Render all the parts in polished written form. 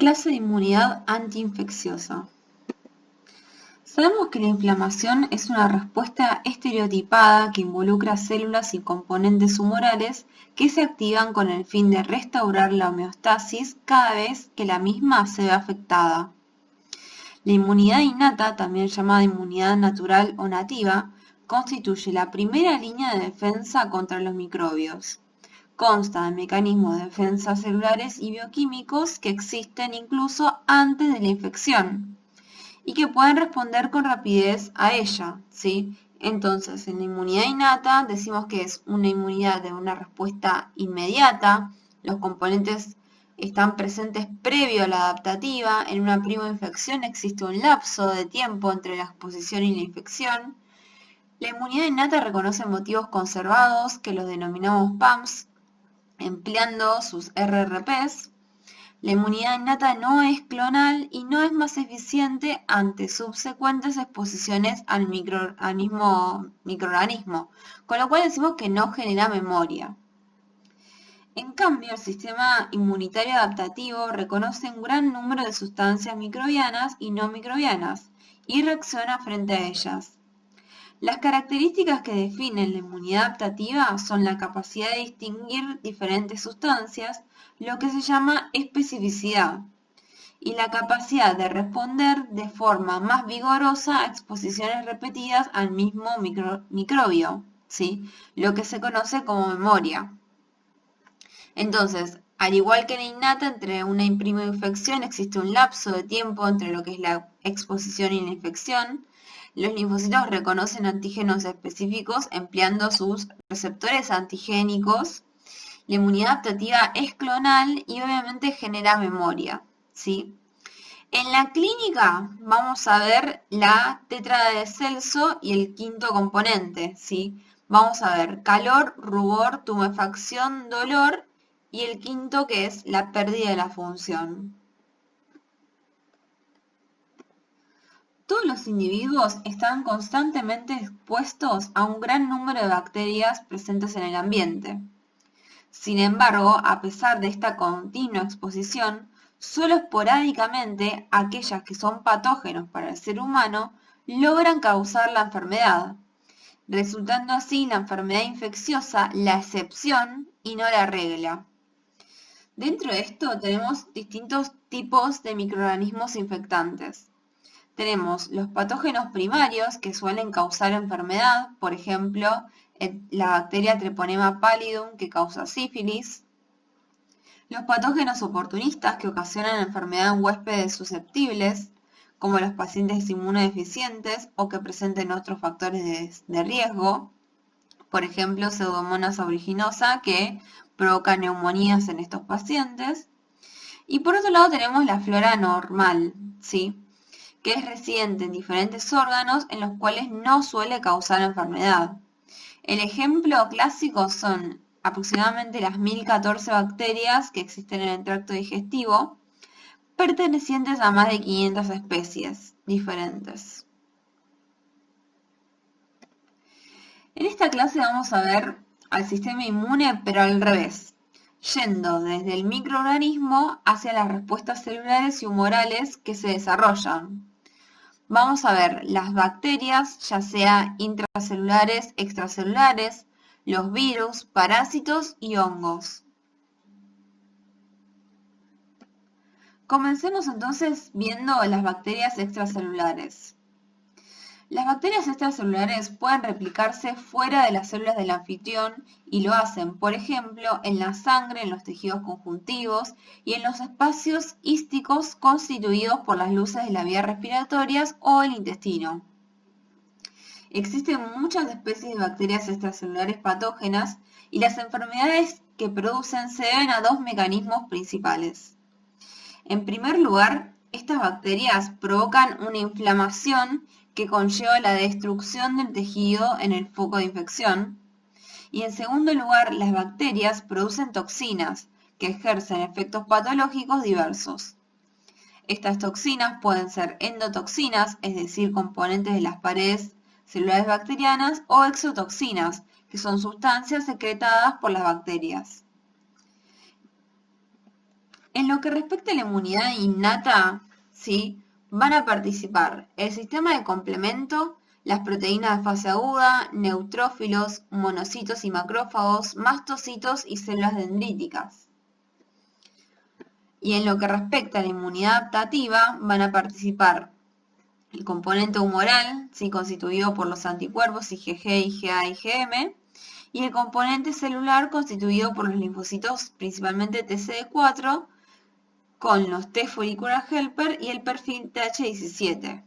clase de inmunidad antiinfecciosa. Sabemos que la inflamación es una respuesta estereotipada que involucra células y componentes humorales que se activan con el fin de restaurar la homeostasis cada vez que la misma se ve afectada. La inmunidad innata, también llamada inmunidad natural o nativa, constituye la primera línea de defensa contra los microbios. Consta de mecanismos de defensa celulares y bioquímicos que existen incluso antes de la infección y que pueden responder con rapidez a ella, ¿sí? Entonces, en la inmunidad innata decimos que es una inmunidad de una respuesta inmediata, los componentes están presentes previo a la adaptativa, en una prima infección existe un lapso de tiempo entre la exposición y la infección. La inmunidad innata reconoce motivos conservados, que los denominamos PAMs, empleando sus RRPs. La inmunidad innata no es clonal y no es más eficiente ante subsecuentes exposiciones al microorganismo, con lo cual decimos que no genera memoria. En cambio, el sistema inmunitario adaptativo reconoce un gran número de sustancias microbianas y no microbianas y reacciona frente a ellas. Las características que definen la inmunidad adaptativa son la capacidad de distinguir diferentes sustancias, lo que se llama especificidad, y la capacidad de responder de forma más vigorosa a exposiciones repetidas al mismo microbio, ¿sí? Lo que se conoce como memoria. Entonces, al igual que en la innata, entre una y prima infección existe un lapso de tiempo entre lo que es la exposición y la infección. Los linfocitos reconocen antígenos específicos empleando sus receptores antigénicos. La inmunidad adaptativa es clonal y obviamente genera memoria, ¿sí? En la clínica vamos a ver la tétrada de Celso y el quinto componente, ¿sí? Vamos a ver calor, rubor, tumefacción, dolor y el quinto que es la pérdida de la función. Todos los individuos están constantemente expuestos a un gran número de bacterias presentes en el ambiente. Sin embargo, a pesar de esta continua exposición, solo esporádicamente aquellas que son patógenos para el ser humano logran causar la enfermedad, resultando así la enfermedad infecciosa la excepción y no la regla. Dentro de esto tenemos distintos tipos de microorganismos infectantes. Tenemos los patógenos primarios que suelen causar enfermedad, por ejemplo, la bacteria Treponema pallidum que causa sífilis. Los patógenos oportunistas que ocasionan enfermedad en huéspedes susceptibles, como los pacientes inmunodeficientes o que presenten otros factores de riesgo, por ejemplo, Pseudomonas aeruginosa que provoca neumonías en estos pacientes. Y por otro lado tenemos la flora normal, ¿sí? Que es residente en diferentes órganos en los cuales no suele causar enfermedad. El ejemplo clásico son aproximadamente las 1014 bacterias que existen en el tracto digestivo, pertenecientes a más de 500 especies diferentes. En esta clase vamos a ver al sistema inmune, pero al revés, yendo desde el microorganismo hacia las respuestas celulares y humorales que se desarrollan. Vamos a ver las bacterias, ya sea intracelulares, extracelulares, los virus, parásitos y hongos. Comencemos entonces viendo las bacterias extracelulares. Las bacterias extracelulares pueden replicarse fuera de las células del anfitrión y lo hacen, por ejemplo, en la sangre, en los tejidos conjuntivos y en los espacios hísticos constituidos por las luces de las vías respiratorias o el intestino. Existen muchas especies de bacterias extracelulares patógenas y las enfermedades que producen se deben a dos mecanismos principales. En primer lugar, estas bacterias provocan una inflamación que conlleva la destrucción del tejido en el foco de infección. Y en segundo lugar, las bacterias producen toxinas que ejercen efectos patológicos diversos. Estas toxinas pueden ser endotoxinas, es decir, componentes de las paredes celulares bacterianas, o exotoxinas, que son sustancias secretadas por las bacterias. En lo que respecta a la inmunidad innata, ¿sí?, van a participar el sistema de complemento, las proteínas de fase aguda, neutrófilos, monocitos y macrófagos, mastocitos y células dendríticas. Y en lo que respecta a la inmunidad adaptativa, van a participar el componente humoral, ¿sí?, constituido por los anticuerpos IgG, IgA, IgM, y el componente celular constituido por los linfocitos, principalmente TCD4, con los T follicular helper y el perfil TH17.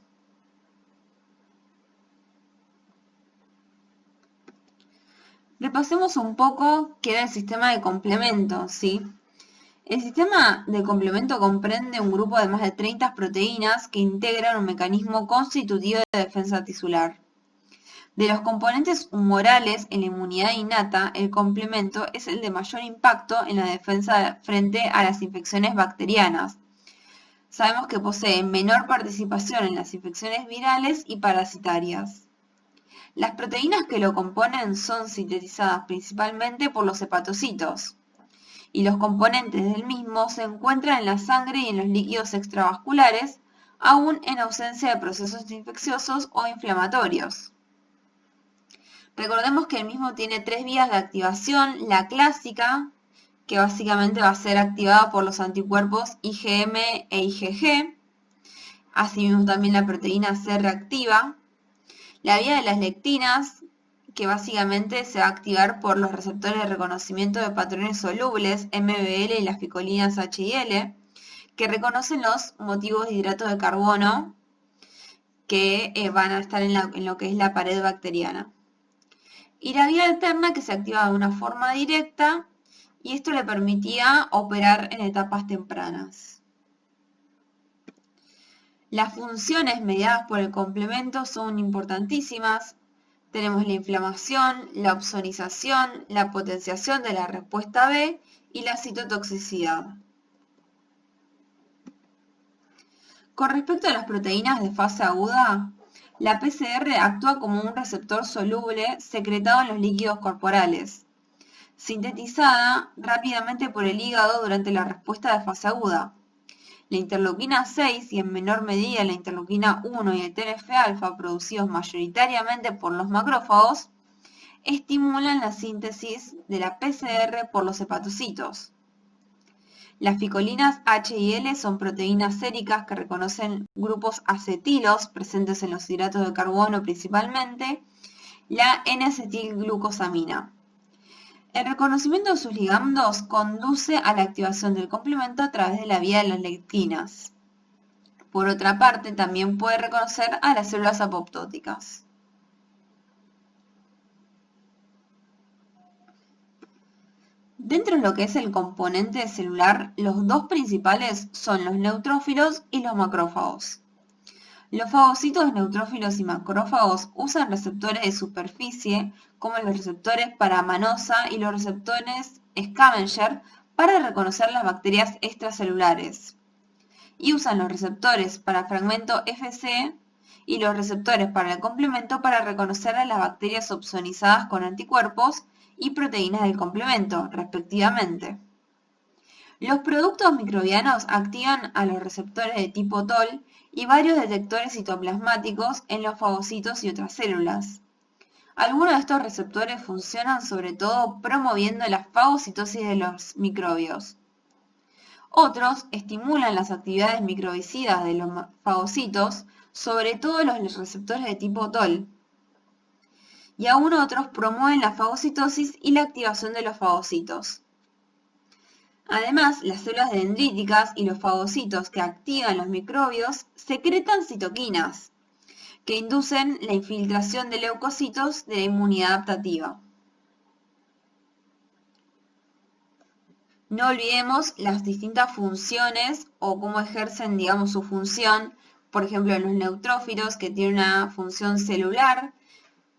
Repasemos un poco qué era el sistema de complemento, ¿sí? El sistema de complemento comprende un grupo de más de 30 proteínas que integran un mecanismo constitutivo de defensa tisular. De los componentes humorales en la inmunidad innata, el complemento es el de mayor impacto en la defensa frente a las infecciones bacterianas. Sabemos que posee menor participación en las infecciones virales y parasitarias. Las proteínas que lo componen son sintetizadas principalmente por los hepatocitos, y los componentes del mismo se encuentran en la sangre y en los líquidos extravasculares, aún en ausencia de procesos infecciosos o inflamatorios. Recordemos que el mismo tiene 3 vías de activación: la clásica, que básicamente va a ser activada por los anticuerpos IgM e IgG, asimismo también la proteína C reactiva, la vía de las lectinas, que básicamente se va a activar por los receptores de reconocimiento de patrones solubles, MBL y las ficolinas H y L, que reconocen los motivos de hidratos de carbono que van a estar en lo que es la pared bacteriana. Y la vía alterna, que se activa de una forma directa, y esto le permitía operar en etapas tempranas. Las funciones mediadas por el complemento son importantísimas. Tenemos la inflamación, la opsonización, la potenciación de la respuesta B y la citotoxicidad. Con respecto a las proteínas de fase aguda, la PCR actúa como un receptor soluble secretado en los líquidos corporales, sintetizada rápidamente por el hígado durante la respuesta de fase aguda. La interleuquina 6 y en menor medida la interleuquina 1 y el TNF-alfa, producidos mayoritariamente por los macrófagos, estimulan la síntesis de la PCR por los hepatocitos. Las ficolinas H y L son proteínas séricas que reconocen grupos acetilos presentes en los hidratos de carbono principalmente, la N-acetilglucosamina. El reconocimiento de sus ligandos conduce a la activación del complemento a través de la vía de las lectinas. Por otra parte, también puede reconocer a las células apoptóticas. Dentro de lo que es el componente celular, los dos principales son los neutrófilos y los macrófagos. Los fagocitos neutrófilos y macrófagos usan receptores de superficie, como los receptores para manosa y los receptores scavenger, para reconocer las bacterias extracelulares. Y usan los receptores para fragmento Fc y los receptores para el complemento para reconocer a las bacterias opsonizadas con anticuerpos y proteínas del complemento, respectivamente. Los productos microbianos activan a los receptores de tipo TOL y varios detectores citoplasmáticos en los fagocitos y otras células. Algunos de estos receptores funcionan sobre todo promoviendo la fagocitosis de los microbios. Otros estimulan las actividades microbicidas de los fagocitos, sobre todo los receptores de tipo TOL. Y aún otros promueven la fagocitosis y la activación de los fagocitos. Además, las células dendríticas y los fagocitos que activan los microbios secretan citoquinas, que inducen la infiltración de leucocitos de la inmunidad adaptativa. No olvidemos las distintas funciones o cómo ejercen, digamos, su función, por ejemplo, en los neutrófilos, que tienen una función celular,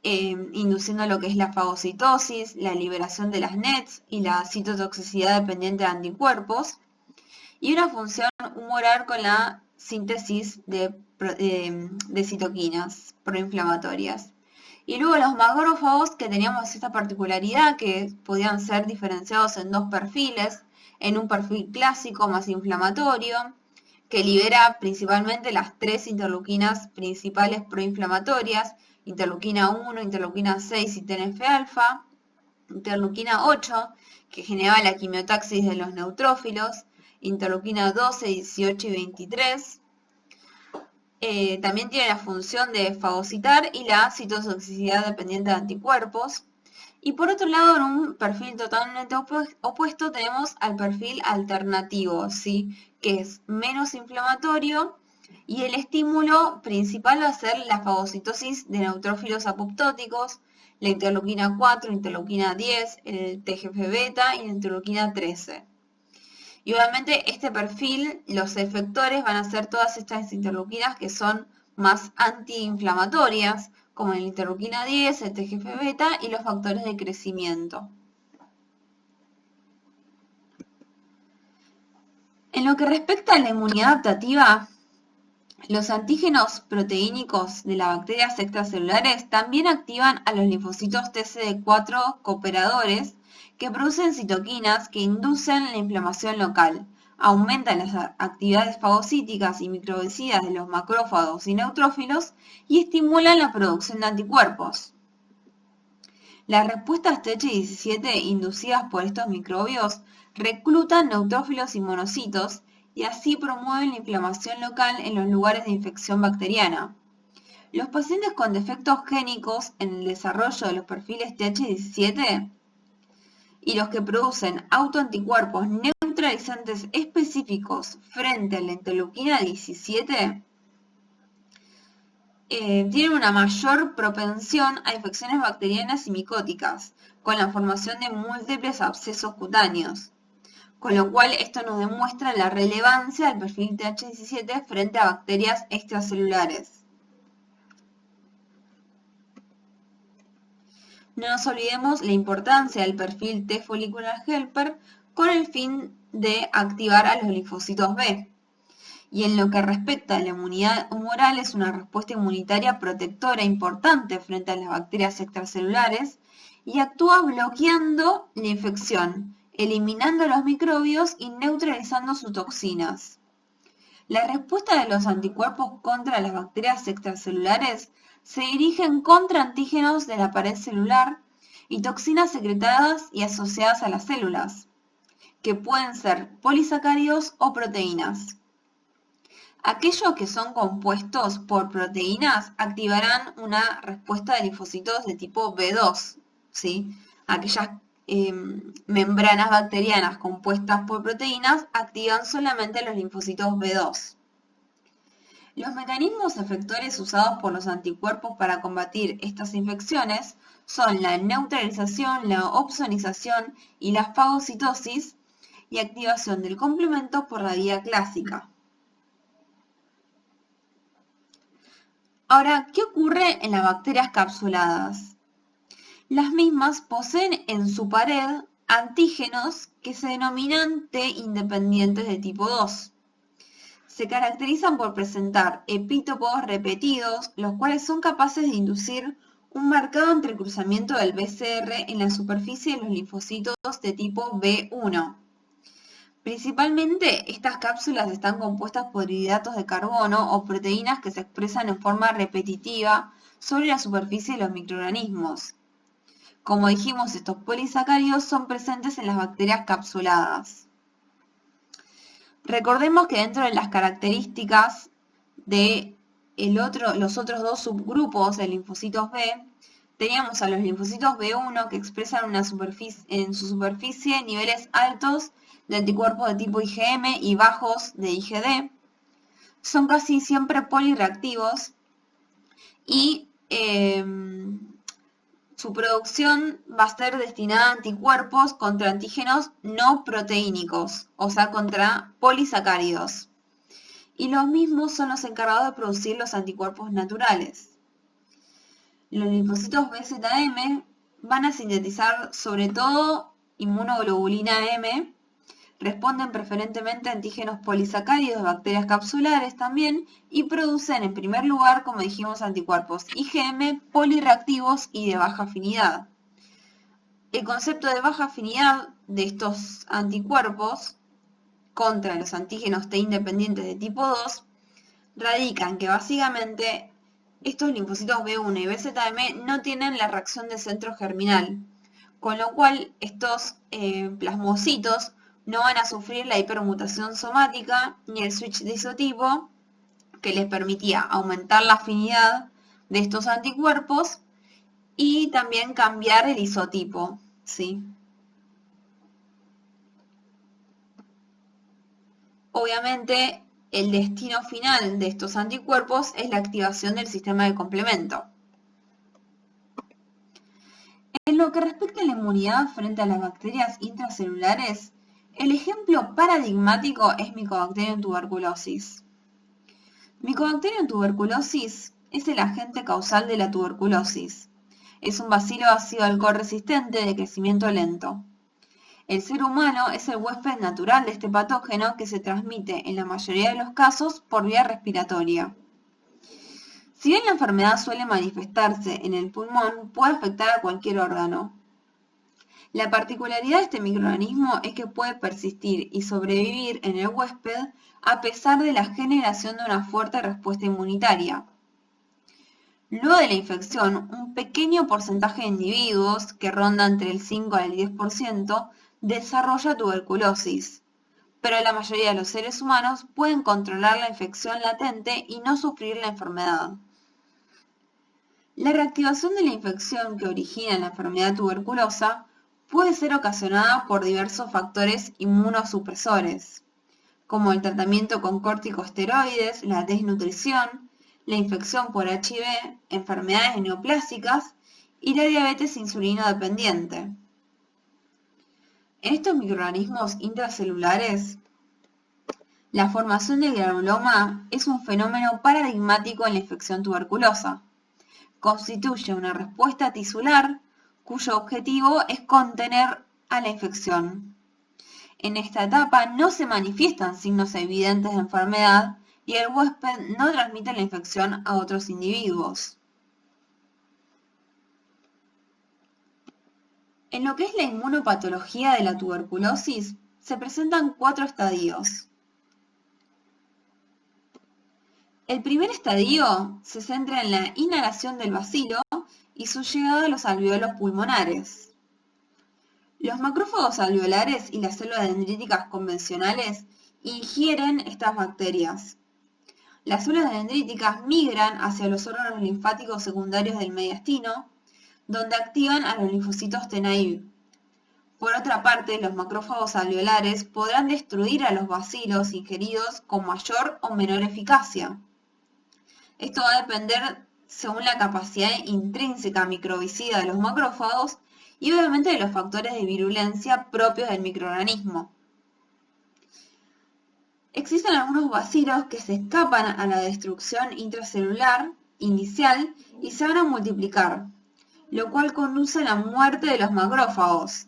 induciendo lo que es la fagocitosis, la liberación de las NETs y la citotoxicidad dependiente de anticuerpos, y una función humoral con la síntesis de citoquinas proinflamatorias. Y luego los macrófagos, que teníamos esta particularidad que podían ser diferenciados en dos perfiles, en un perfil clásico más inflamatorio, que libera principalmente las 3 interleuquinas principales proinflamatorias, interleuquina 1, interleuquina 6 y TNF-alfa, interleuquina 8, que genera la quimiotaxis de los neutrófilos, interleuquina 12, 18 y 23. También tiene la función de fagocitar y la citotoxicidad dependiente de anticuerpos. Y por otro lado, en un perfil totalmente opuesto tenemos al perfil alternativo, ¿sí? Que es menos inflamatorio y el estímulo principal va a ser la fagocitosis de neutrófilos apoptóticos, la interleuquina 4, interleuquina 10, el TGF-beta y la interleuquina 13. Y obviamente este perfil, los efectores van a ser todas estas interleuquinas que son más antiinflamatorias, como la interleuquina 10, el TGF-beta y los factores de crecimiento. En lo que respecta a la inmunidad adaptativa, los antígenos proteínicos de las bacterias extracelulares también activan a los linfocitos TCD4 cooperadores que producen citoquinas que inducen la inflamación local, aumentan las actividades fagocíticas y microbicidas de los macrófagos y neutrófilos y estimulan la producción de anticuerpos. Las respuestas Th17 inducidas por estos microbios reclutan neutrófilos y monocitos y así promueven la inflamación local en los lugares de infección bacteriana. Los pacientes con defectos génicos en el desarrollo de los perfiles Th17 y los que producen autoanticuerpos neutralizantes específicos frente a la interleuquina 17 tienen una mayor propensión a infecciones bacterianas y micóticas, con la formación de múltiples abscesos cutáneos. Con lo cual esto nos demuestra la relevancia del perfil Th17 frente a bacterias extracelulares. No nos olvidemos la importancia del perfil T follicular helper con el fin de activar a los linfocitos B. Y en lo que respecta a la inmunidad humoral, es una respuesta inmunitaria protectora importante frente a las bacterias extracelulares y actúa bloqueando la infección, eliminando los microbios y neutralizando sus toxinas. La respuesta de los anticuerpos contra las bacterias extracelulares se dirigen contra antígenos de la pared celular y toxinas secretadas y asociadas a las células, que pueden ser polisacáridos o proteínas. Aquellos que son compuestos por proteínas activarán una respuesta de linfocitos de tipo B2, ¿sí? Aquellas membranas bacterianas compuestas por proteínas activan solamente los linfocitos B2. Los mecanismos efectores usados por los anticuerpos para combatir estas infecciones son la neutralización, la opsonización y la fagocitosis y activación del complemento por la vía clásica. Ahora, ¿qué ocurre en las bacterias capsuladas? Las mismas poseen en su pared antígenos que se denominan T independientes de tipo 2. Se caracterizan por presentar epítopos repetidos, los cuales son capaces de inducir un marcado entrecruzamiento del BCR en la superficie de los linfocitos de tipo B1. Principalmente, estas cápsulas están compuestas por hidratos de carbono o proteínas que se expresan en forma repetitiva sobre la superficie de los microorganismos. Como dijimos, estos polisacáridos son presentes en las bacterias capsuladas. Recordemos que dentro de las características de los otros dos subgrupos de linfocitos B, teníamos a los linfocitos B1 que expresan en su superficie niveles altos de anticuerpos de tipo IgM y bajos de IgD. Son casi siempre polireactivos y su producción va a ser destinada a anticuerpos contra antígenos no proteínicos, o sea, contra polisacáridos. Y los mismos son los encargados de producir los anticuerpos naturales. Los linfocitos BZM van a sintetizar sobre todo inmunoglobulina M, responden preferentemente a antígenos polisacáridos de bacterias capsulares también y producen en primer lugar, como dijimos, anticuerpos IgM polireactivos y de baja afinidad. El concepto de baja afinidad de estos anticuerpos contra los antígenos T independientes de tipo 2 radica en que básicamente estos linfocitos B1 y BZM no tienen la reacción de centro germinal, con lo cual estos plasmocitos no van a sufrir la hipermutación somática ni el switch de isotipo que les permitía aumentar la afinidad de estos anticuerpos y también cambiar el isotipo, ¿sí? Obviamente, el destino final de estos anticuerpos es la activación del sistema de complemento. En lo que respecta a la inmunidad frente a las bacterias intracelulares, el ejemplo paradigmático es Mycobacterium tuberculosis. Mycobacterium tuberculosis es el agente causal de la tuberculosis. Es un bacilo ácido alcohol resistente de crecimiento lento. El ser humano es el huésped natural de este patógeno que se transmite en la mayoría de los casos por vía respiratoria. Si bien la enfermedad suele manifestarse en el pulmón, puede afectar a cualquier órgano. La particularidad de este microorganismo es que puede persistir y sobrevivir en el huésped a pesar de la generación de una fuerte respuesta inmunitaria. Luego de la infección, un pequeño porcentaje de individuos, que ronda entre el 5 al 10%, desarrolla tuberculosis, pero la mayoría de los seres humanos pueden controlar la infección latente y no sufrir la enfermedad. La reactivación de la infección que origina la enfermedad tuberculosa puede ser ocasionada por diversos factores inmunosupresores, como el tratamiento con corticosteroides, la desnutrición, la infección por HIV, enfermedades neoplásicas y la diabetes insulino dependiente. En estos microorganismos intracelulares, la formación del granuloma es un fenómeno paradigmático en la infección tuberculosa. Constituye una respuesta tisular cuyo objetivo es contener a la infección. En esta etapa no se manifiestan signos evidentes de enfermedad y el huésped no transmite la infección a otros individuos. En lo que es la inmunopatología de la tuberculosis, se presentan 4 estadios. El primer estadio se centra en la inhalación del bacilo y su llegada a los alveolos pulmonares. Los macrófagos alveolares y las células dendríticas convencionales ingieren estas bacterias. Las células dendríticas migran hacia los órganos linfáticos secundarios del mediastino, donde activan a los linfocitos T naive. Por otra parte, los macrófagos alveolares podrán destruir a los bacilos ingeridos con mayor o menor eficacia. Esto va a depender según la capacidad intrínseca microbicida de los macrófagos y obviamente de los factores de virulencia propios del microorganismo. Existen algunos bacilos que se escapan a la destrucción intracelular inicial y se van a multiplicar, lo cual conduce a la muerte de los macrófagos,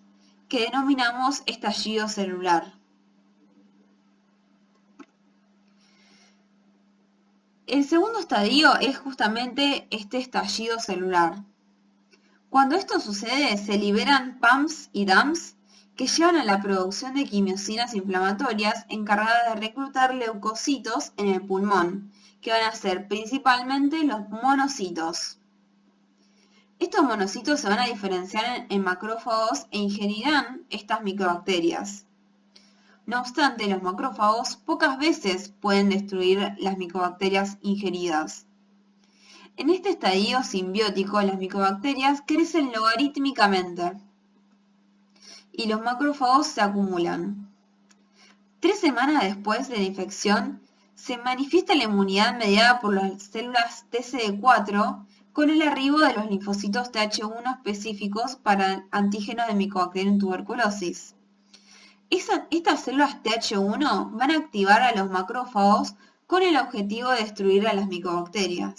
que denominamos estallido celular. El segundo estadio es justamente este estallido celular. Cuando esto sucede, se liberan PAMs y DAMs que llevan a la producción de quimiosinas inflamatorias encargadas de reclutar leucocitos en el pulmón, que van a ser principalmente los monocitos. Estos monocitos se van a diferenciar en macrófagos e ingerirán estas micobacterias. No obstante, los macrófagos pocas veces pueden destruir las micobacterias ingeridas. En este estadio simbiótico, las micobacterias crecen logarítmicamente y los macrófagos se acumulan. 3 semanas después de la infección, se manifiesta la inmunidad mediada por las células TCD4 con el arribo de los linfocitos Th1 específicos para antígenos de Mycobacterium tuberculosis. Estas células Th1 van a activar a los macrófagos con el objetivo de destruir a las micobacterias.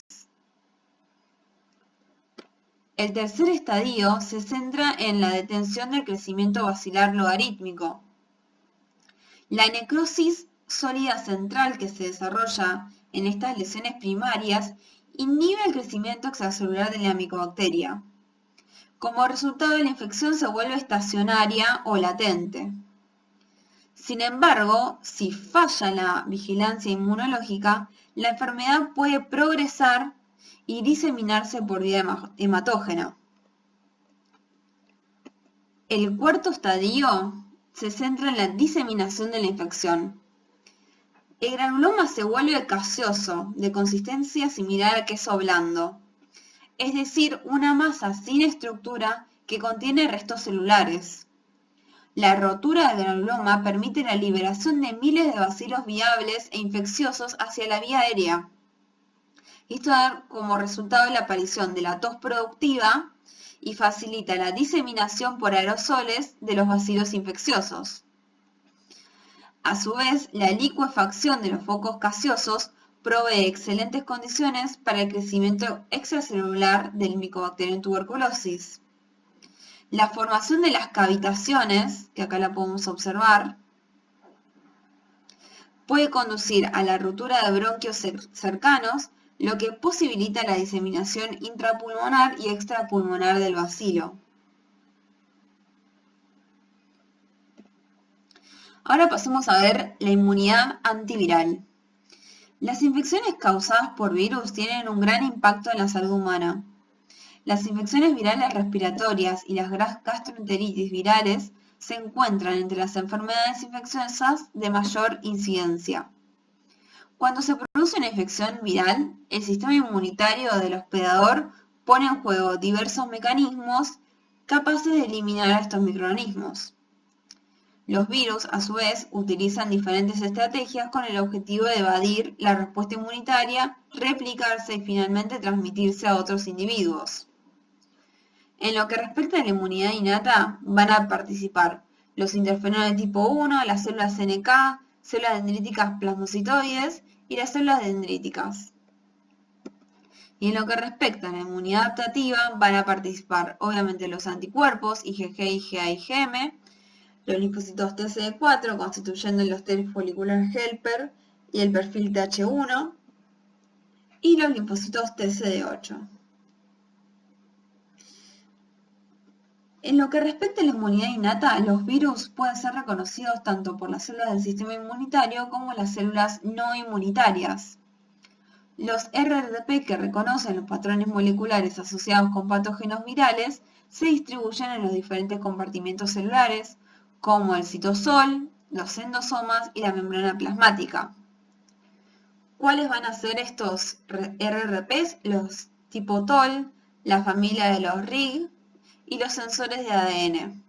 El tercer estadio se centra en la detención del crecimiento bacilar logarítmico. La necrosis sólida central que se desarrolla en estas lesiones primarias inhibe el crecimiento extracelular de la micobacteria. Como resultado, la infección se vuelve estacionaria o latente. Sin embargo, si falla la vigilancia inmunológica, la enfermedad puede progresar y diseminarse por vía hematógena. El cuarto estadio se centra en la diseminación de la infección. El granuloma se vuelve gaseoso, de consistencia similar al queso blando, es decir, una masa sin estructura que contiene restos celulares. La rotura del granuloma permite la liberación de miles de bacilos viables e infecciosos hacia la vía aérea. Esto da como resultado la aparición de la tos productiva y facilita la diseminación por aerosoles de los bacilos infecciosos. A su vez, la licuefacción de los focos gaseosos provee excelentes condiciones para el crecimiento extracelular del Mycobacterium tuberculosis. La formación de las cavitaciones, que acá la podemos observar, puede conducir a la ruptura de bronquios cercanos, lo que posibilita la diseminación intrapulmonar y extrapulmonar del bacilo. Ahora pasemos a ver la inmunidad antiviral. Las infecciones causadas por virus tienen un gran impacto en la salud humana. Las infecciones virales respiratorias y las gastroenteritis virales se encuentran entre las enfermedades infecciosas de mayor incidencia. Cuando se produce una infección viral, el sistema inmunitario del hospedador pone en juego diversos mecanismos capaces de eliminar a estos microorganismos. Los virus, a su vez, utilizan diferentes estrategias con el objetivo de evadir la respuesta inmunitaria, replicarse y finalmente transmitirse a otros individuos. En lo que respecta a la inmunidad innata, van a participar los interferones de tipo 1, las células NK, células dendríticas plasmocitoides y las células dendríticas. Y en lo que respecta a la inmunidad adaptativa, van a participar obviamente los anticuerpos IgG, IgA, IgM, los linfocitos TCD4 constituyendo los T follicular helper y el perfil Th1 y los linfocitos TCD8. En lo que respecta a la inmunidad innata, los virus pueden ser reconocidos tanto por las células del sistema inmunitario como las células no inmunitarias. Los RRP que reconocen los patrones moleculares asociados con patógenos virales se distribuyen en los diferentes compartimentos celulares, como el citosol, los endosomas y la membrana plasmática. ¿Cuáles van a ser estos RRPs? Los tipo TOL, la familia de los RIG y los sensores de ADN.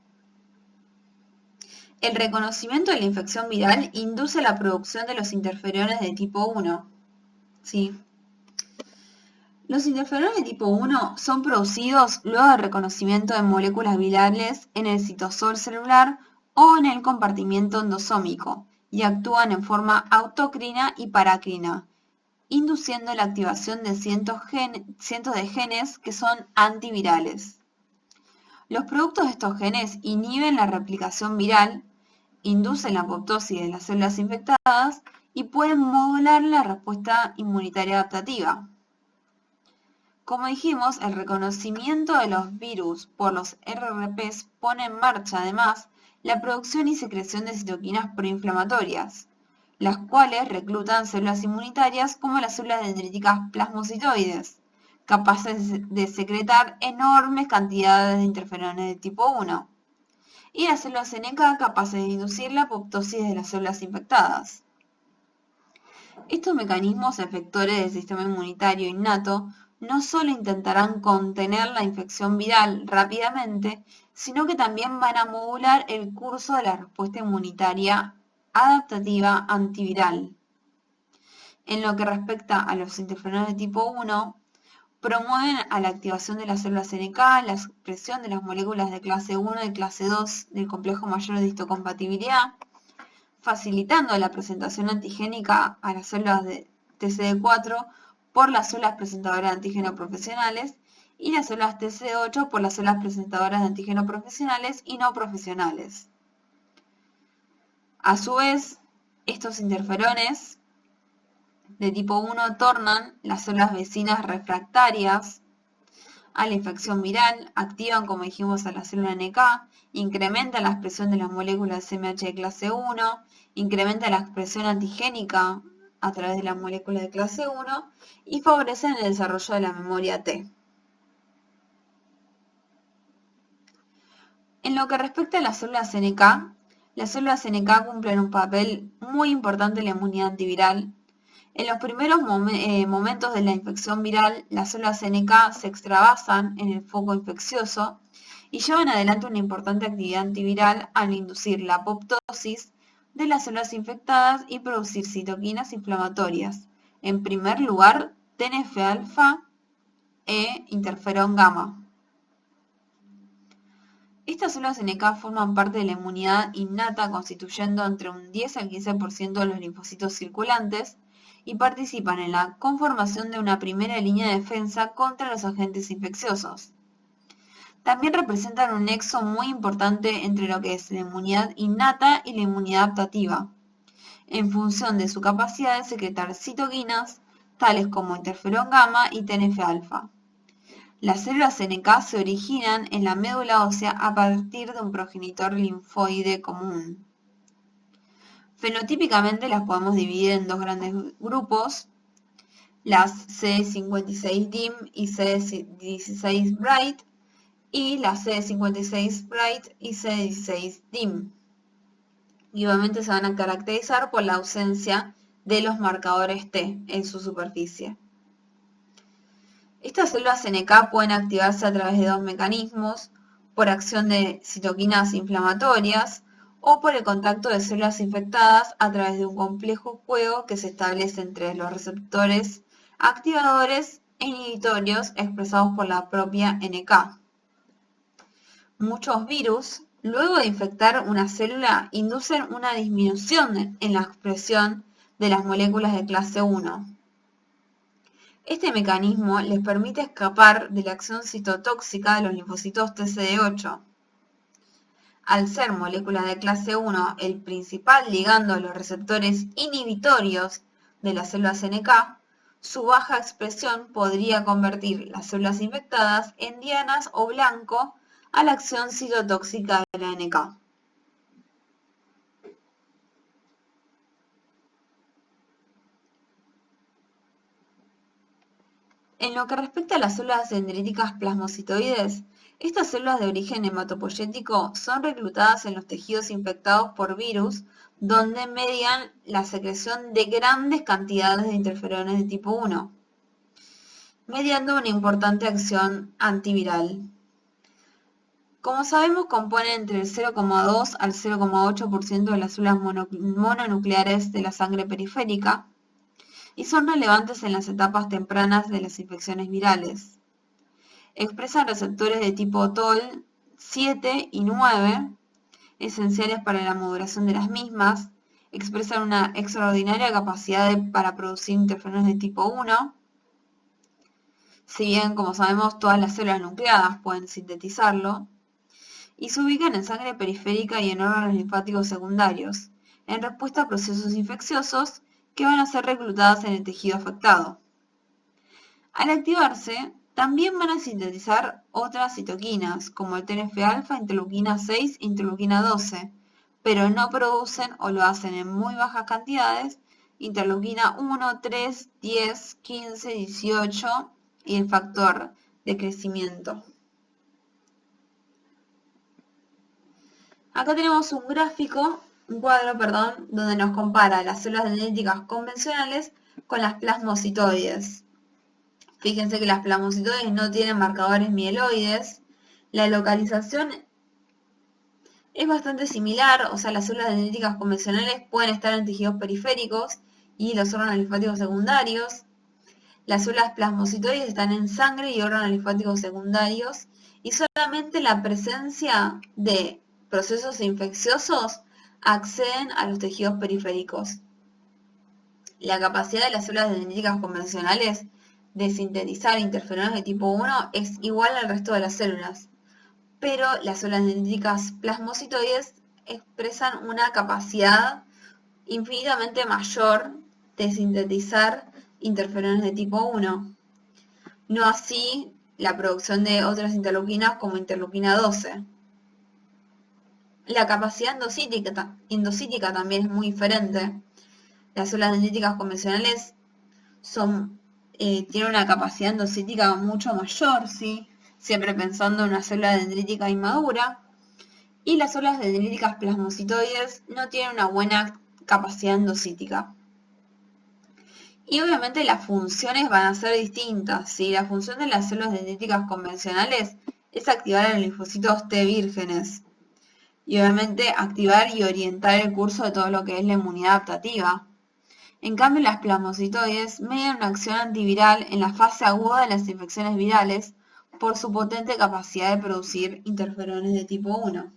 El reconocimiento de la infección viral induce la producción de los interferones de tipo 1. ¿Sí? Los interferones de tipo 1 son producidos luego del reconocimiento de moléculas virales en el citosol celular o en el compartimiento endosómico y actúan en forma autocrina y paracrina, induciendo la activación de cientos de genes que son antivirales. Los productos de estos genes inhiben la replicación viral, inducen la apoptosis de las células infectadas y pueden modular la respuesta inmunitaria adaptativa. Como dijimos, el reconocimiento de los virus por los RRPs pone en marcha además la producción y secreción de citoquinas proinflamatorias, las cuales reclutan células inmunitarias como las células dendríticas plasmocitoides, capaces de secretar enormes cantidades de interferones de tipo 1, y las células NK capaces de inducir la apoptosis de las células infectadas. Estos mecanismos efectores del sistema inmunitario innato no solo intentarán contener la infección viral rápidamente, sino que también van a modular el curso de la respuesta inmunitaria adaptativa antiviral. En lo que respecta a los interferones de tipo 1, promueven a la activación de las células NK, la expresión de las moléculas de clase 1 y clase 2 del complejo mayor de histocompatibilidad, facilitando la presentación antigénica a las células de TCD4 por las células presentadoras de antígeno profesionales y las células TCD8 por las células presentadoras de antígeno profesionales y no profesionales. A su vez, estos interferones de tipo 1 tornan las células vecinas refractarias a la infección viral, activan, como dijimos, a la célula NK, incrementan la expresión de las moléculas MH de clase 1, incrementa la expresión antigénica a través de las moléculas de clase 1 y favorecen el desarrollo de la memoria T. En lo que respecta a las células NK cumplen un papel muy importante en la inmunidad antiviral. En los primeros momentos de la infección viral, las células NK se extravasan en el foco infeccioso y llevan adelante una importante actividad antiviral al inducir la apoptosis de las células infectadas y producir citoquinas inflamatorias. En primer lugar, TNF-alfa e interferón gamma. Estas células NK forman parte de la inmunidad innata, constituyendo entre un 10 al 15% de los linfocitos circulantes y participan en la conformación de una primera línea de defensa contra los agentes infecciosos. También representan un nexo muy importante entre lo que es la inmunidad innata y la inmunidad adaptativa, en función de su capacidad de secretar citoquinas, tales como interferón gamma y TNF-alfa. Las células NK se originan en la médula ósea a partir de un progenitor linfoide común. Fenotípicamente las podemos dividir en dos grandes grupos, las CD56-DIM y CD16-Bright, y las CD56-Bright y CD16-DIM. Y obviamente se van a caracterizar por la ausencia de los marcadores T en su superficie. Estas células NK pueden activarse a través de dos mecanismos, por acción de citoquinas inflamatorias o por el contacto de células infectadas a través de un complejo juego que se establece entre los receptores activadores e inhibitorios expresados por la propia NK. Muchos virus, luego de infectar una célula, inducen una disminución en la expresión de las moléculas de clase 1. Este mecanismo les permite escapar de la acción citotóxica de los linfocitos TCD8. Al ser moléculas de clase 1 el principal ligando a los receptores inhibitorios de las células NK, su baja expresión podría convertir las células infectadas en dianas o blanco a la acción citotóxica de la NK. En lo que respecta a las células dendríticas plasmocitoides, estas células de origen hematopoyético son reclutadas en los tejidos infectados por virus, donde median la secreción de grandes cantidades de interferones de tipo 1, mediando una importante acción antiviral. Como sabemos, compone entre el 0,2 al 0,8% de las células mononucleares de la sangre periférica, y son relevantes en las etapas tempranas de las infecciones virales. Expresan receptores de tipo TOL 7 y 9, esenciales para la modulación de las mismas. Expresan una extraordinaria capacidad para producir interferones de tipo 1, si bien, como sabemos, todas las células nucleadas pueden sintetizarlo, y se ubican en sangre periférica y en órganos linfáticos secundarios, en respuesta a procesos infecciosos que van a ser reclutadas en el tejido afectado. Al activarse, también van a sintetizar otras citoquinas, como el TNF-alfa, interleuquina 6 e interleuquina 12, pero no producen o lo hacen en muy bajas cantidades, interleuquina 1, 3, 10, 15, 18 y el factor de crecimiento. Acá tenemos un cuadro, donde nos compara las células dendríticas convencionales con las plasmocitoides. Fíjense que las plasmocitoides no tienen marcadores mieloides. La localización es bastante similar, o sea, las células dendríticas convencionales pueden estar en tejidos periféricos y los órganos linfáticos secundarios. Las células plasmocitoides están en sangre y órganos linfáticos secundarios, y solamente la presencia de procesos infecciosos acceden a los tejidos periféricos. La capacidad de las células dendríticas convencionales de sintetizar interferones de tipo 1 es igual al resto de las células, pero las células dendríticas plasmocitoides expresan una capacidad infinitamente mayor de sintetizar interferones de tipo 1. No así la producción de otras interleuquinas como interleuquina 12. La capacidad endocítica también es muy diferente. Las células dendríticas convencionales tienen una capacidad endocítica mucho mayor, ¿sí? Siempre pensando en una célula dendrítica inmadura. Y las células dendríticas plasmocitoides no tienen una buena capacidad endocítica. Y obviamente las funciones van a ser distintas, ¿sí? La función de las células dendríticas convencionales es activar a los linfocitos T vírgenes. Y obviamente activar y orientar el curso de todo lo que es la inmunidad adaptativa. En cambio, las plasmocitoides median una acción antiviral en la fase aguda de las infecciones virales por su potente capacidad de producir interferones de tipo 1.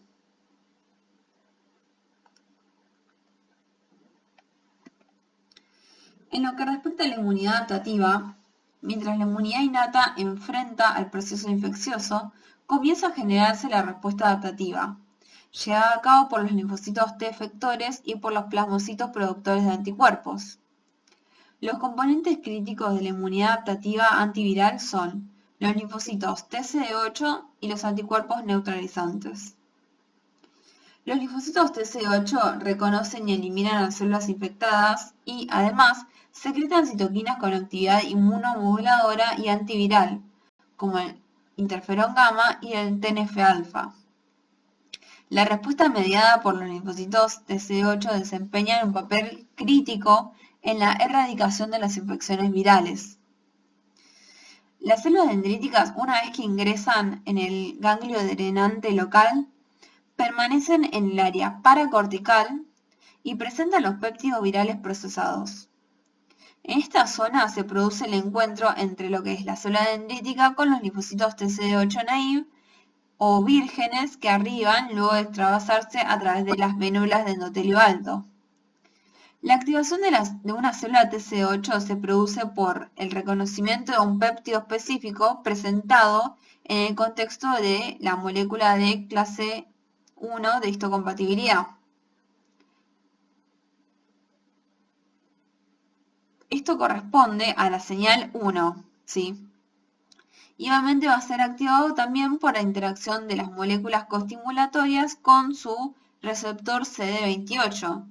En lo que respecta a la inmunidad adaptativa, mientras la inmunidad innata enfrenta al proceso infeccioso, comienza a generarse la respuesta adaptativa, llevada a cabo por los linfocitos T efectores y por los plasmocitos productores de anticuerpos. Los componentes críticos de la inmunidad adaptativa antiviral son los linfocitos TCD8 y los anticuerpos neutralizantes. Los linfocitos TCD8 reconocen y eliminan las células infectadas y, además, secretan citoquinas con actividad inmunomoduladora y antiviral, como el interferón gamma y el TNF-alfa. La respuesta mediada por los linfocitos TCD8 desempeñan un papel crítico en la erradicación de las infecciones virales. Las células dendríticas, una vez que ingresan en el ganglio drenante local, permanecen en el área paracortical y presentan los péptidos virales procesados. En esta zona se produce el encuentro entre lo que es la célula dendrítica con los linfocitos TCD8 naive o vírgenes que arriban luego de extravasarse a través de las vénulas de endotelio alto. La activación de una célula TCD8 se produce por el reconocimiento de un péptido específico presentado en el contexto de la molécula de clase 1 de histocompatibilidad. Esto corresponde a la señal 1, ¿sí? Y obviamente va a ser activado también por la interacción de las moléculas costimulatorias con su receptor CD28,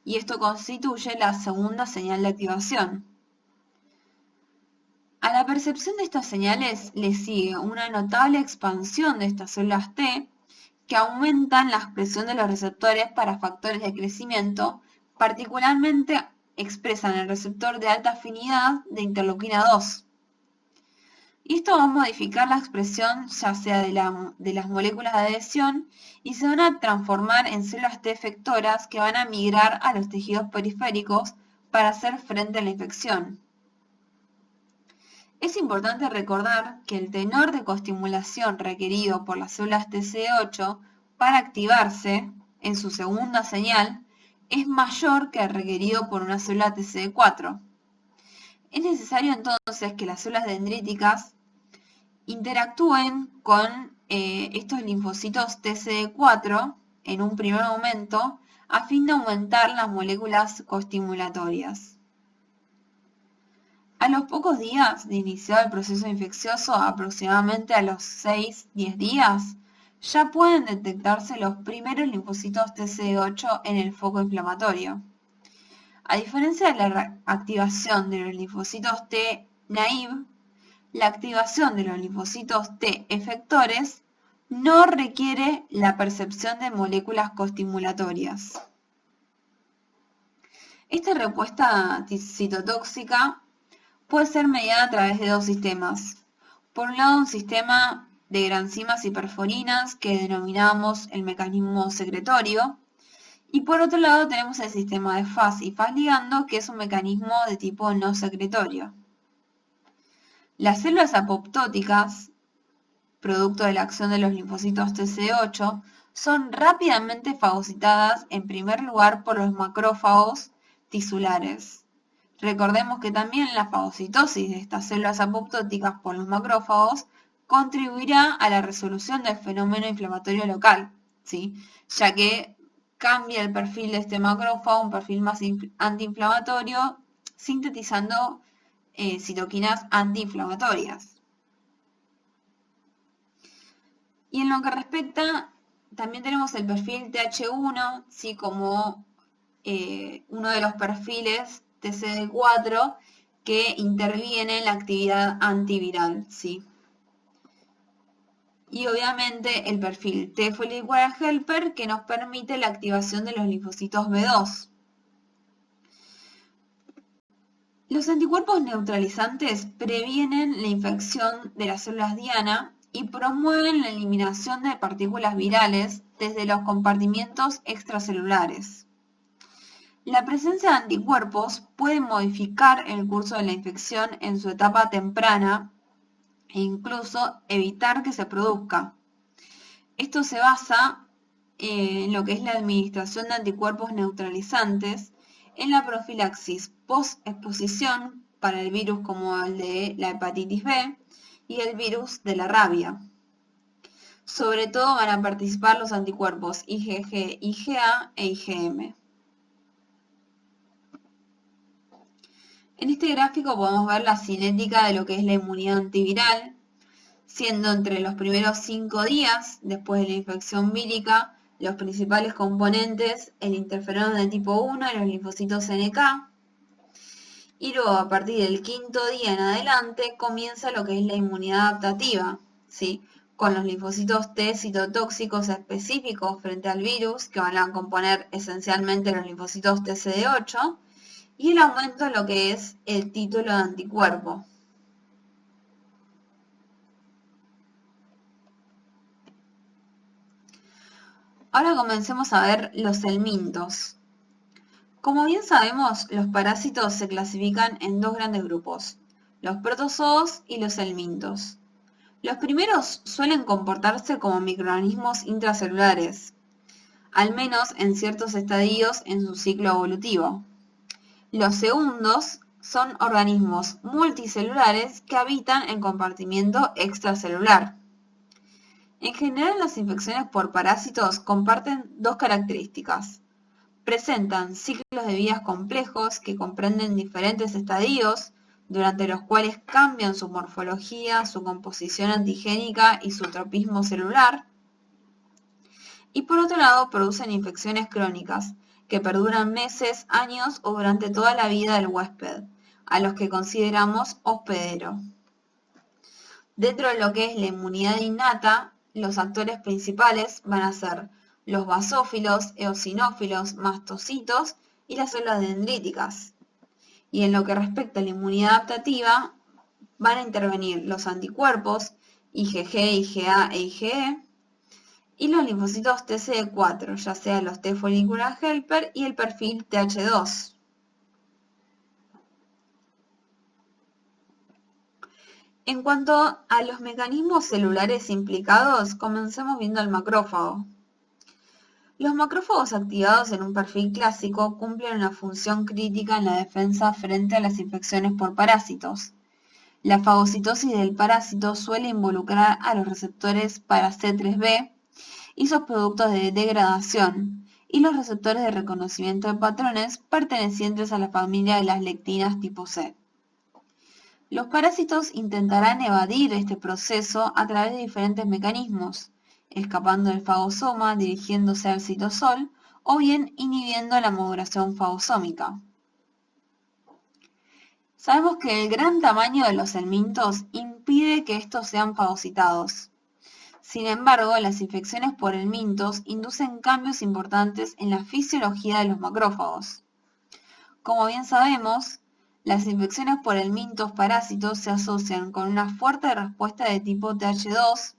y esto constituye la segunda señal de activación. A la percepción de estas señales le sigue una notable expansión de estas células T que aumentan la expresión de los receptores para factores de crecimiento, particularmente expresan el receptor de alta afinidad de interleuquina 2. Y esto va a modificar la expresión ya sea de las moléculas de adhesión y se van a transformar en células T efectoras que van a migrar a los tejidos periféricos para hacer frente a la infección. Es importante recordar que el tenor de coestimulación requerido por las células TCD8 para activarse en su segunda señal es mayor que el requerido por una célula TCD4. Es necesario entonces que las células dendríticas interactúen con estos linfocitos TCD4 en un primer momento a fin de aumentar las moléculas coestimulatorias. A los pocos días de iniciar el proceso infeccioso, aproximadamente a los 6-10 días, ya pueden detectarse los primeros linfocitos TCD8 en el foco inflamatorio. A diferencia de la activación de los linfocitos T naive, la activación de los linfocitos T efectores no requiere la percepción de moléculas costimulatorias. Esta respuesta citotóxica puede ser mediada a través de dos sistemas. Por un lado, un sistema de granzimas y perforinas que denominamos el mecanismo secretorio, y por otro lado tenemos el sistema de Fas y Fas ligando, que es un mecanismo de tipo no secretorio. Las células apoptóticas, producto de la acción de los linfocitos TCD8, son rápidamente fagocitadas en primer lugar por los macrófagos tisulares. Recordemos que también la fagocitosis de estas células apoptóticas por los macrófagos contribuirá a la resolución del fenómeno inflamatorio local, ¿sí? Ya que cambia el perfil de este macrófago a un perfil más antiinflamatorio, sintetizando citoquinas antiinflamatorias. Y en lo que respecta, también tenemos el perfil TH1, ¿sí? Como uno de los perfiles TCD4 que interviene en la actividad antiviral, ¿sí? Y obviamente el perfil T follicular helper que nos permite la activación de los linfocitos B2. Los anticuerpos neutralizantes previenen la infección de las células diana y promueven la eliminación de partículas virales desde los compartimientos extracelulares. La presencia de anticuerpos puede modificar el curso de la infección en su etapa temprana e incluso evitar que se produzca. Esto se basa en lo que es la administración de anticuerpos neutralizantes en la profilaxis post-exposición para el virus como el de la hepatitis B y el virus de la rabia. Sobre todo van a participar los anticuerpos IgG, IgA e IgM. En este gráfico podemos ver la cinética de lo que es la inmunidad antiviral, siendo entre los primeros 5 días después de la infección vírica los principales componentes el interferón de tipo 1 y los linfocitos NK, y luego a partir del 5.º día en adelante comienza lo que es la inmunidad adaptativa, ¿sí? Con los linfocitos T citotóxicos específicos frente al virus, que van a componer esencialmente los linfocitos TCD8, y el aumento de lo que es el título de anticuerpo. Ahora comencemos a ver los helmintos. Como bien sabemos, los parásitos se clasifican en dos grandes grupos, los protozoos y los helmintos. Los primeros suelen comportarse como microorganismos intracelulares, al menos en ciertos estadios en su ciclo evolutivo. Los segundos son organismos multicelulares que habitan en compartimiento extracelular. En general, las infecciones por parásitos comparten dos características. Presentan ciclos de vida complejos que comprenden diferentes estadios, durante los cuales cambian su morfología, su composición antigénica y su tropismo celular. Y por otro lado, producen infecciones crónicas, que perduran meses, años o durante toda la vida del huésped, a los que consideramos hospedero. Dentro de lo que es la inmunidad innata, los actores principales van a ser los basófilos, eosinófilos, mastocitos y las células dendríticas. Y en lo que respecta a la inmunidad adaptativa, van a intervenir los anticuerpos IgG, IgA e IgE, y los linfocitos TCD4, ya sea los T follicular helper y el perfil TH2. En cuanto a los mecanismos celulares implicados, comencemos viendo el macrófago. Los macrófagos activados en un perfil clásico cumplen una función crítica en la defensa frente a las infecciones por parásitos. La fagocitosis del parásito suele involucrar a los receptores para C3b y sus productos de degradación, y los receptores de reconocimiento de patrones pertenecientes a la familia de las lectinas tipo C. Los parásitos intentarán evadir este proceso a través de diferentes mecanismos, escapando del fagosoma, dirigiéndose al citosol, o bien inhibiendo la maduración fagosómica. Sabemos que el gran tamaño de los helmintos impide que estos sean fagocitados. Sin embargo, las infecciones por helmintos inducen cambios importantes en la fisiología de los macrófagos. Como bien sabemos, las infecciones por helmintos parásitos se asocian con una fuerte respuesta de tipo TH2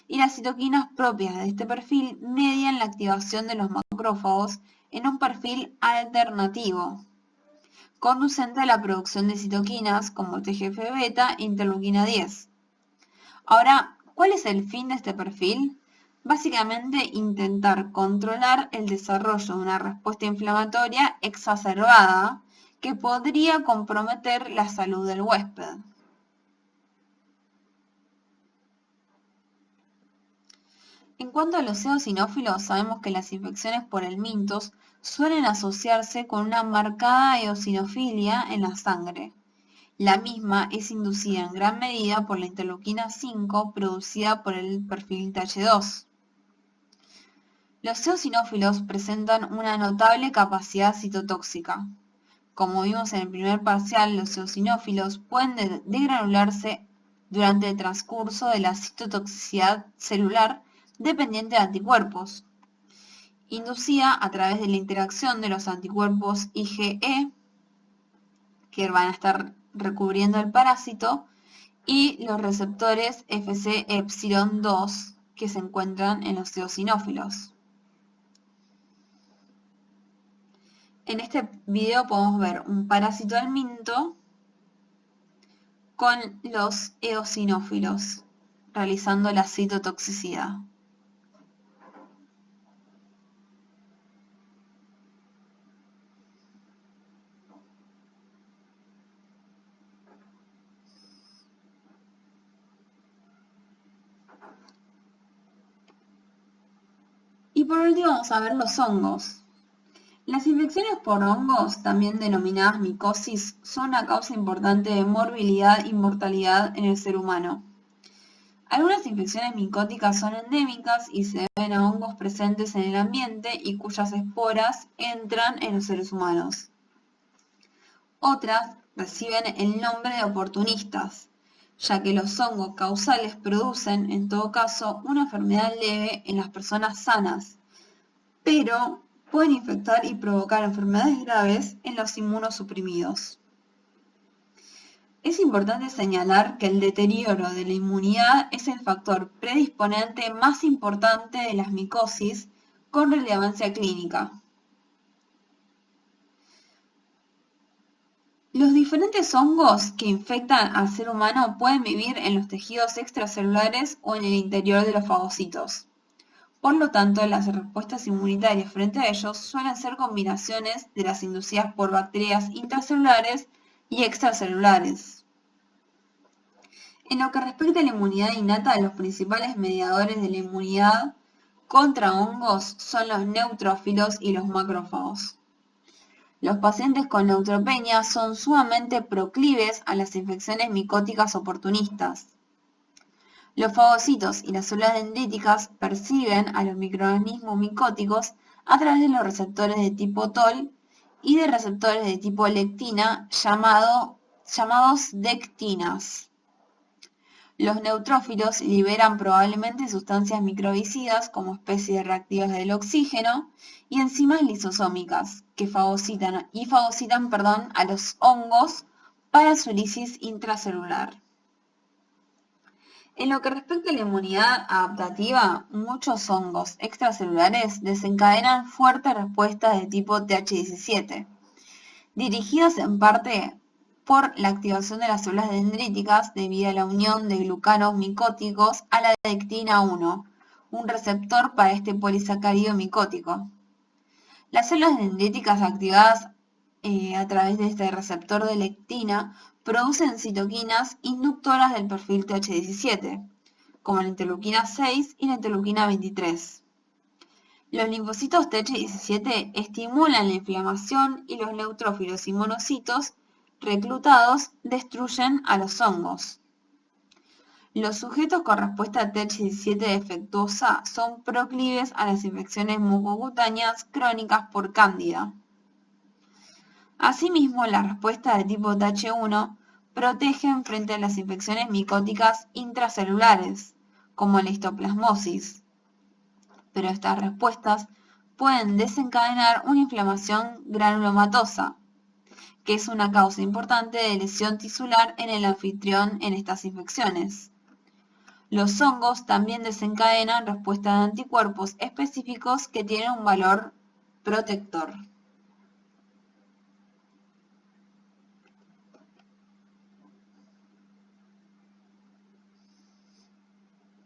y las citoquinas propias de este perfil median la activación de los macrófagos en un perfil alternativo, conducente a la producción de citoquinas como TGF-beta e interleuquina 10. Ahora, ¿cuál es el fin de este perfil? Básicamente intentar controlar el desarrollo de una respuesta inflamatoria exacerbada que podría comprometer la salud del huésped. En cuanto a los eosinófilos, sabemos que las infecciones por helmintos suelen asociarse con una marcada eosinofilia en la sangre, La misma es inducida en gran medida por la interleuquina 5 producida por el perfil Th2. Los eosinófilos presentan una notable capacidad citotóxica. Como vimos en el primer parcial, los eosinófilos pueden degranularse durante el transcurso de la citotoxicidad celular dependiente de anticuerpos, inducida a través de la interacción de los anticuerpos IgE, que van a estar recubriendo el parásito, y los receptores Fc epsilon 2 que se encuentran en los eosinófilos. En este video podemos ver un parásito del minto con los eosinófilos realizando la citotoxicidad. Y por último vamos a ver los hongos. Las infecciones por hongos, también denominadas micosis, son una causa importante de morbilidad y mortalidad en el ser humano. Algunas infecciones micóticas son endémicas y se deben a hongos presentes en el ambiente y cuyas esporas entran en los seres humanos. Otras reciben el nombre de oportunistas, ya que los hongos causales producen, en todo caso, una enfermedad leve en las personas sanas, pero pueden infectar y provocar enfermedades graves en los inmunosuprimidos. Es importante señalar que el deterioro de la inmunidad es el factor predisponente más importante de las micosis con relevancia clínica. Los diferentes hongos que infectan al ser humano pueden vivir en los tejidos extracelulares o en el interior de los fagocitos. Por lo tanto, las respuestas inmunitarias frente a ellos suelen ser combinaciones de las inducidas por bacterias intracelulares y extracelulares. En lo que respecta a la inmunidad innata, los principales mediadores de la inmunidad contra hongos son los neutrófilos y los macrófagos. Los pacientes con neutropenia son sumamente proclives a las infecciones micóticas oportunistas. Los fagocitos y las células dendríticas perciben a los microorganismos micóticos a través de los receptores de tipo TOL y de receptores de tipo lectina llamados dectinas. Los neutrófilos liberan probablemente sustancias microbicidas como especies reactivas del oxígeno y enzimas lisosómicas que fagocitan a los hongos para su lisis intracelular. En lo que respecta a la inmunidad adaptativa, muchos hongos extracelulares desencadenan fuertes respuestas de tipo Th17, dirigidas en parte por la activación de las células dendríticas debido a la unión de glucanos micóticos a la dectina 1, un receptor para este polisacárido micótico. Las células dendríticas activadas a través de este receptor de lectina producen citoquinas inductoras del perfil Th17, como la interleuquina 6 y la interleuquina 23. Los linfocitos Th17 estimulan la inflamación y los neutrófilos y monocitos reclutados destruyen a los hongos. Los sujetos con respuesta Th17 defectuosa son proclives a las infecciones mucocutáneas crónicas por cándida. Asimismo, la respuesta de tipo Th1 protegen frente a las infecciones micóticas intracelulares, como la histoplasmosis, pero estas respuestas pueden desencadenar una inflamación granulomatosa, que es una causa importante de lesión tisular en el anfitrión en estas infecciones. Los hongos también desencadenan respuestas de anticuerpos específicos que tienen un valor protector.